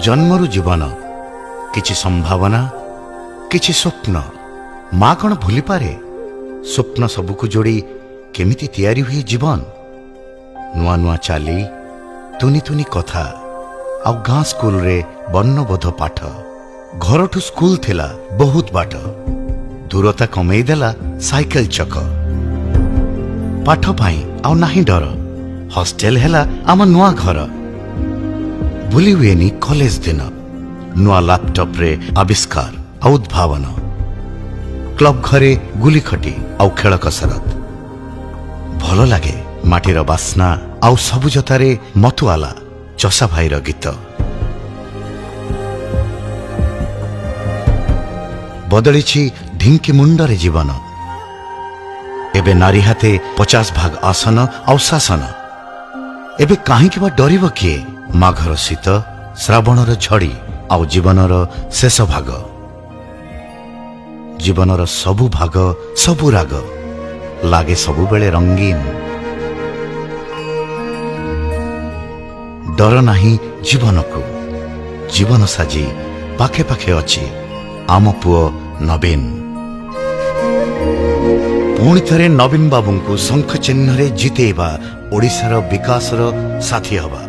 जन्मरु जीवन किछि संभावना किछि स्वप्न माँ कौन भूली पारे स्वप्न सबुकु जोड़ी केमिति तैयारी हुए जीवन नुआ नुआ चाली तुनी तुनी कथा आ गाँ स्कूल रे वर्णबोध पाठ घर ठू स्कूल थिला बहुत बाट दूरता कमई देला साइकेल चक पाठ पाई आउ नाही डर हॉस्टेल हेला आम नुआ घर भूली हुएनी कॉलेज दिन नुआ लैपटॉप रे आविष्कार आ उद्भावन क्लब घरे गुली खटी आउ खेल कसरत भल लगे माटीर बास्ना आउ सबुजतारे मतुआला चषा भाईर गीत बदली ढिंकी मुंडरे जीवन एबे नारी हाथे 50 भाग आसन आउ शासन एबे काहे बा डरिब किए माघर शीत श्रावणर झड़ी आउ जीवनर शेष भाग जीवनर सबु भाग सबु राग लागे सबु बेले रंगीन डर नाही जीवन को जीवन साजी पाखे पाखे अछि आम पुओ नवीन पुणी थरे नवीन बाबू को शंख चिन्ह रे जितेबा ओडिशार विकासर साथी हवा